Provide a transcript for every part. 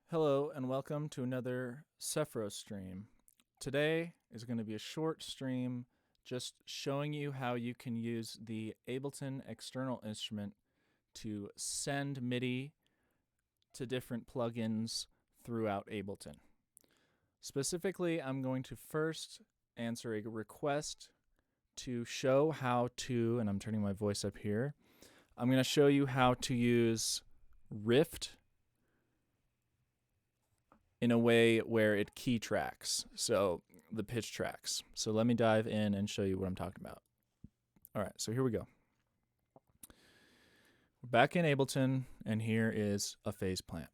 Hello and welcome to another Cephro stream. Today is going to be a short stream just showing you how you can use the Ableton external instrument to send Midi to different plugins throughout Ableton. Specifically, I'm going to first answer a request to show how to, and I'm turning my voice up here, I'm going to show you how to use Rift in a way where it key tracks, so the pitch tracks. So let me dive in and show you what I'm talking about. All right, so here we go. We're back in Ableton, and here is a phase plant.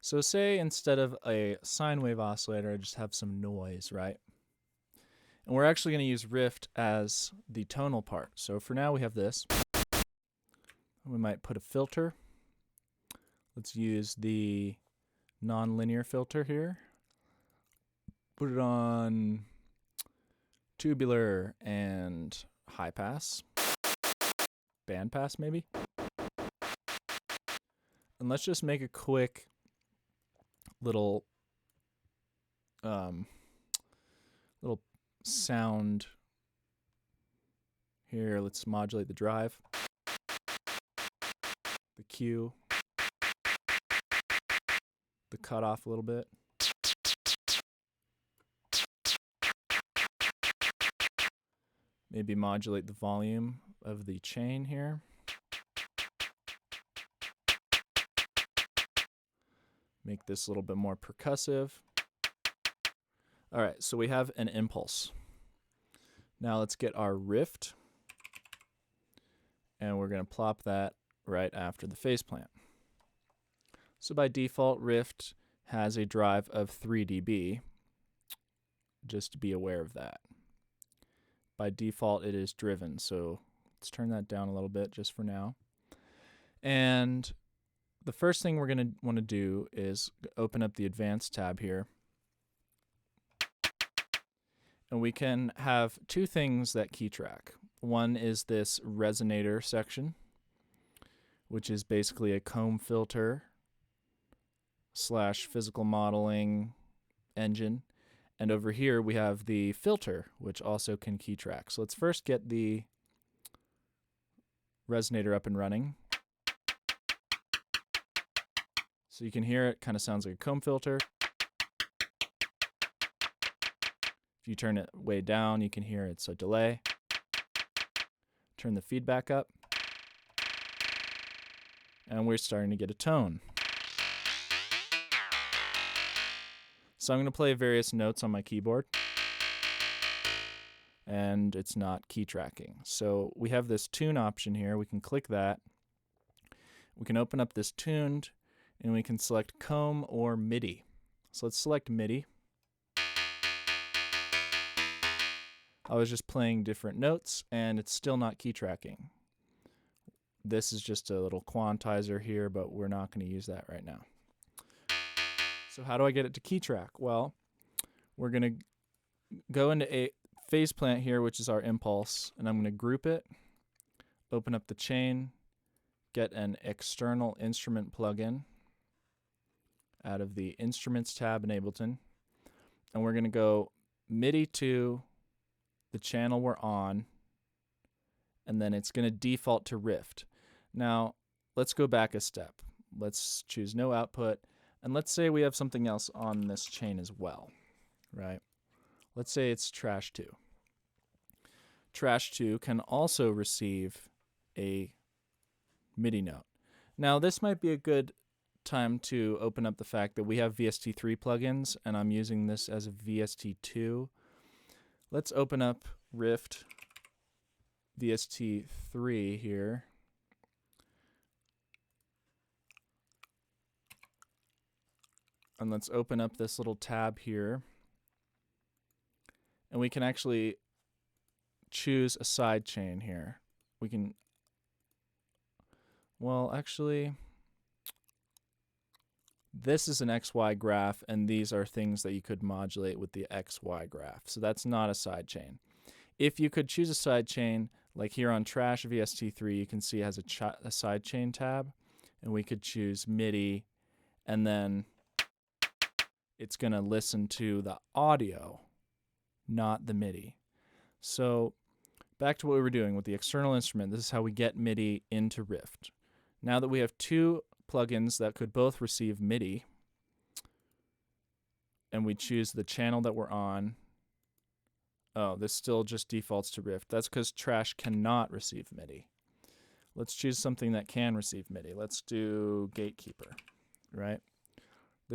So say instead of a sine wave oscillator, I just have some noise, right? And we're actually going to use Rift as the tonal part. So for now we have this. We might put a filter. Let's use the nonlinear filter here. Put it on tubular and high pass. Band pass maybe. And let's just make a quick little sound here. Let's modulate the drive, the Q, the cutoff a little bit. Maybe modulate the volume of the chain here. Make this a little bit more percussive. All right, so we have an impulse. Now let's get our Rift, and we're going to plop that right after the phase plant. So by default, Rift has a drive of 3 dB, just to be aware of that. By default, it is driven, so let's turn that down a little bit just for now. And the first thing we're going to want to do is open up the Advanced tab here. And we can have two things that key track. One is this resonator section, which is basically a comb filter / physical modeling engine. And over here we have the filter, which also can key track. So let's first get the resonator up and running. So you can hear it kind of sounds like a comb filter. If you turn it way down, you can hear it's a delay. Turn the feedback up. And we're starting to get a tone. So I'm going to play various notes on my keyboard. And it's not key tracking. So we have this tune option here. We can click that. We can open up this tuned, and we can select comb or Midi. So let's select Midi. I was just playing different notes, and it's still not key tracking. This is just a little quantizer here, but we're not going to use that right now. So how do I get it to key track? Well, we're going to go into a phase plant here, which is our impulse, and I'm going to group it, open up the chain, get an external instrument plugin out of the Instruments tab in Ableton, and we're going to go Midi to the channel we're on, and then it's going to default to Rift. Now, let's go back a step. Let's choose no output, and let's say we have something else on this chain as well, right? Let's say it's Trash 2. Trash 2 can also receive a Midi note. Now, this might be a good time to open up the fact that we have VST3 plugins, and I'm using this as a VST2. Let's open up Rift VST3 here. And let's open up this little tab here. And we can actually choose a side chain here. We can, well, actually, this is an XY graph, and these are things that you could modulate with the XY graph. So that's not a side chain. if you could choose a sidechain, like here on Trash VST3, you can see it has a sidechain tab, and we could choose Midi, and then it's going to listen to the audio, not the Midi. So back to what we were doing with the external instrument. This is how we get Midi into Rift. Now that we have two plugins that could both receive Midi, and we choose the channel that we're on. Oh, this still just defaults to Rift. That's because Trash cannot receive Midi. Let's choose something that can receive MIDI. Let's do Gatekeeper, right?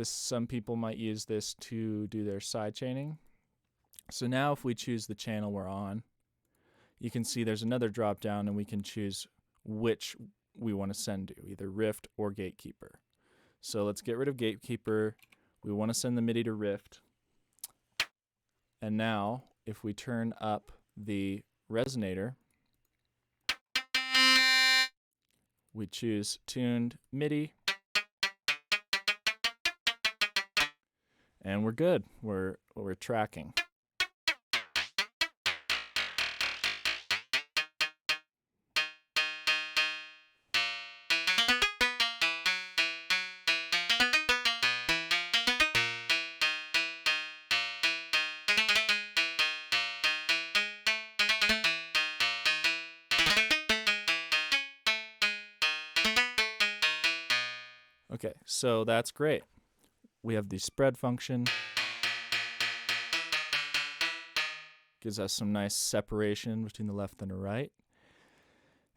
Some people might use this to do their side chaining. So now if we choose the channel we're on, you can see there's another drop down and we can choose which we want to send to, either Rift or Gatekeeper. So let's get rid of Gatekeeper. We want to send the MIDI to Rift. And now if we turn up the resonator, we choose tuned MIDI, and we're good. We're tracking. Okay, so that's great. We have the spread function. Gives us some nice separation between the left and the right.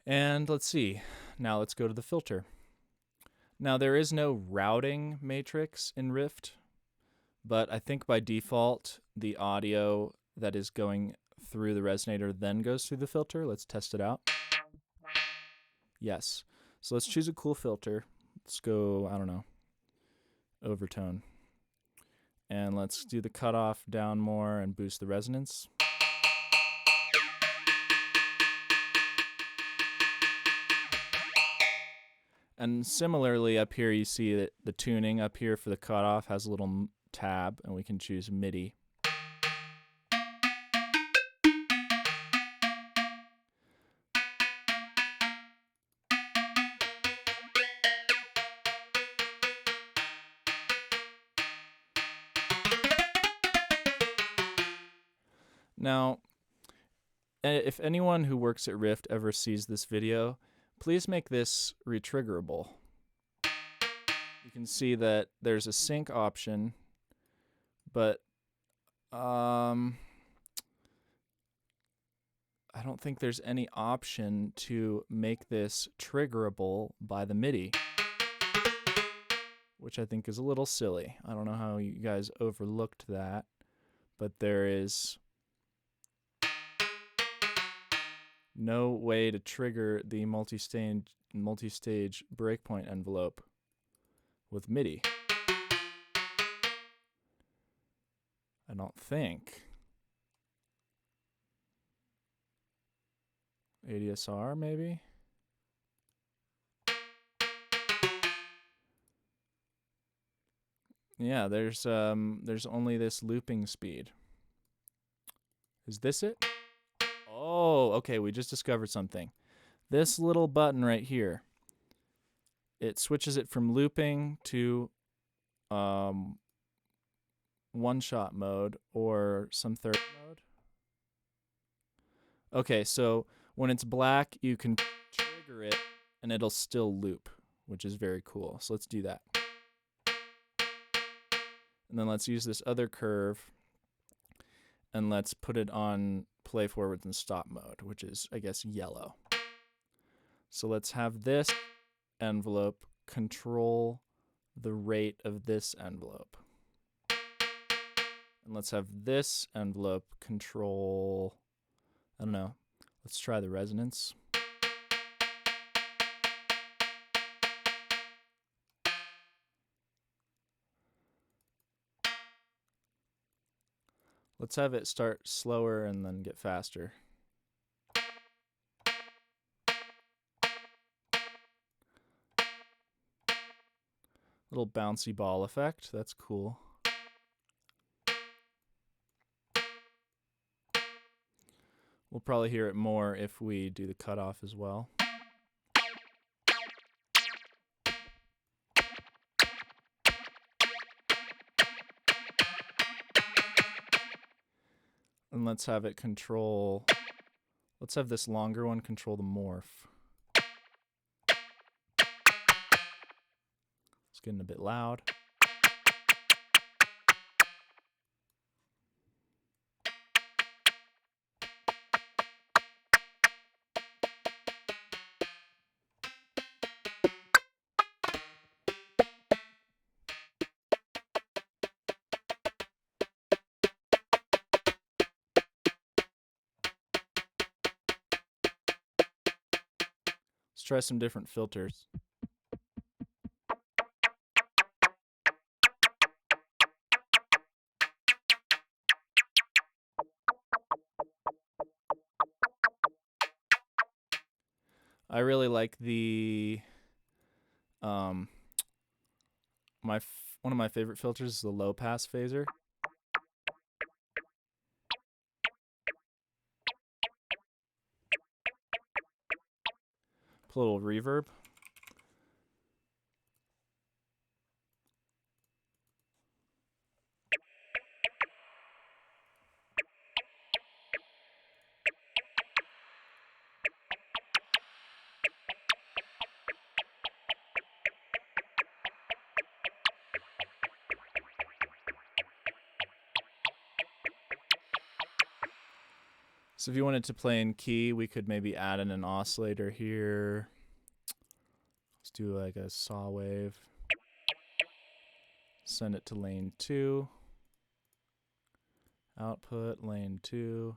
And let's see. Now let's go to the filter. Now there is no routing matrix in Rift, but I think by default the audio that is going through the resonator then goes through the filter. Let's test it out. Yes. So let's choose a cool filter. Let's go, I don't know, overtone. And let's do the cutoff down more and boost the resonance. And similarly up here you see that the tuning up here for the cutoff has a little tab and we can choose MIDI. Now, if anyone who works at Rift ever sees this video, please make this retriggerable. You can see that there's a sync option, but I don't think there's any option to make this triggerable by the MIDI, which I think is a little silly. I don't know how you guys overlooked that, but there is no way to trigger the multi-stage breakpoint envelope with MIDI. I don't think. ADSR maybe? Yeah, there's only this looping speed. Is this it? Oh, okay, we just discovered something. This little button right here, it switches it from looping to one-shot mode or some third mode. Okay, so when it's black, you can trigger it and it'll still loop, which is very cool. So let's do that. And then let's use this other curve and let's put it on play forwards and stop mode, which is, I guess, yellow. So let's have this envelope control the rate of this envelope. And let's have this envelope control, I don't know, let's try the resonance. Let's have it start slower and then get faster. Little bouncy ball effect, that's cool. We'll probably hear it more if we do the cutoff as well. And let's have it control, let's have this longer one control the morph. It's getting a bit loud. Let's try some different filters. I really like the one of my favorite filters is the low pass phaser. Put a little reverb. So if you wanted to play in key, we could maybe add in an oscillator here. Let's do like a saw wave. Send it to lane 2. Output, lane 2.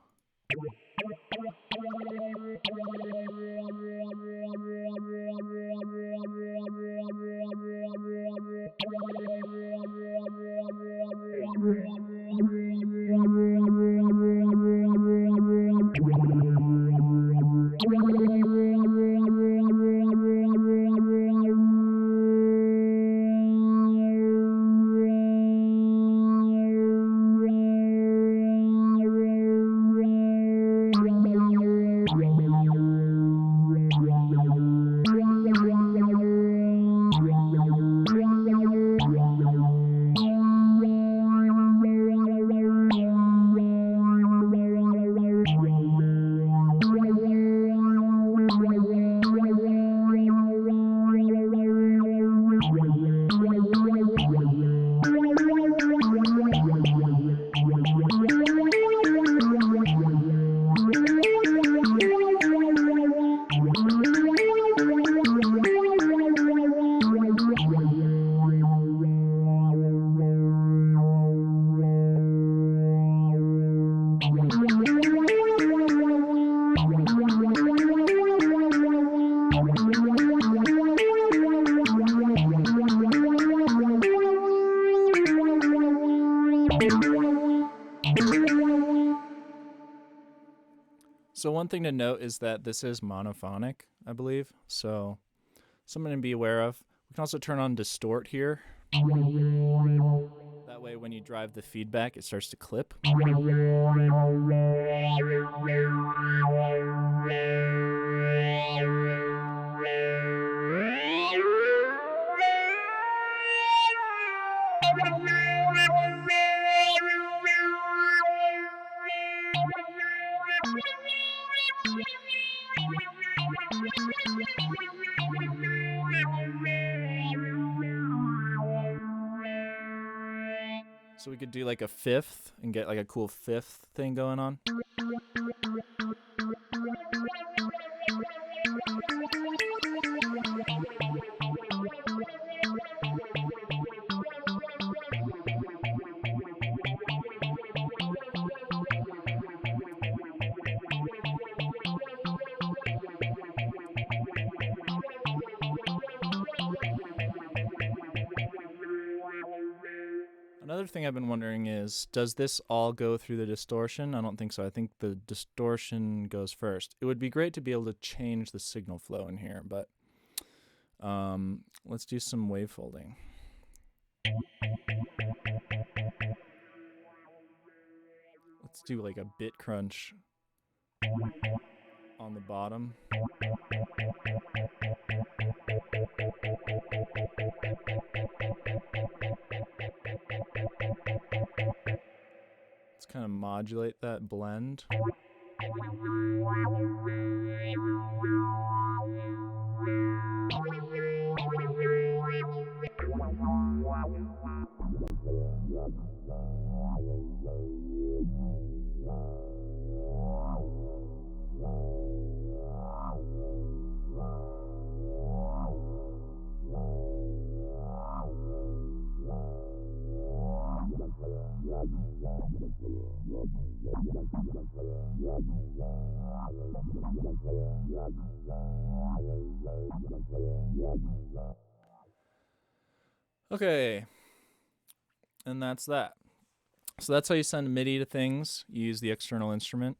So one thing to note is that this is monophonic, I believe. So something to be aware of. We can also turn on distort here. That way when you drive the feedback, it starts to clip. So we could do like a fifth and get like a cool fifth thing going on. Another thing I've been wondering is, does this all go through the distortion? I don't think so. I think the distortion goes first. It would be great to be able to change the signal flow in here, but let's do some wave folding. Let's do like a bit crunch on the bottom. Let's kind of modulate that blend. Okay, and that's that. So that's how you send MIDI to things. You use the external instrument.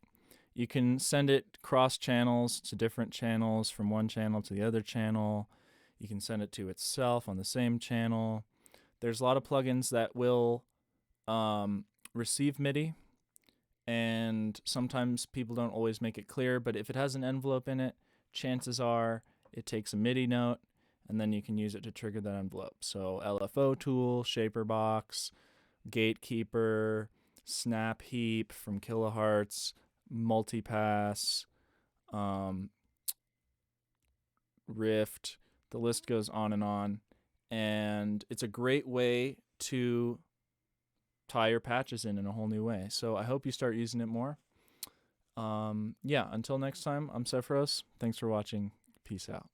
You can send it cross channels to different channels, from one channel to the other channel. You can send it to itself on the same channel. There's a lot of plugins that will receive MIDI, and sometimes people don't always make it clear, but if it has an envelope in it, chances are it takes a MIDI note, and then you can use it to trigger that envelope. So LFO tool, Shaper Box, Gatekeeper, Snap Heap from Kilohertz, Multipass, Rift, the list goes on, and it's a great way to tie your patches in a whole new way. So I hope you start using it more. Yeah, until next time, I'm Sephiros. Thanks for watching. Peace out.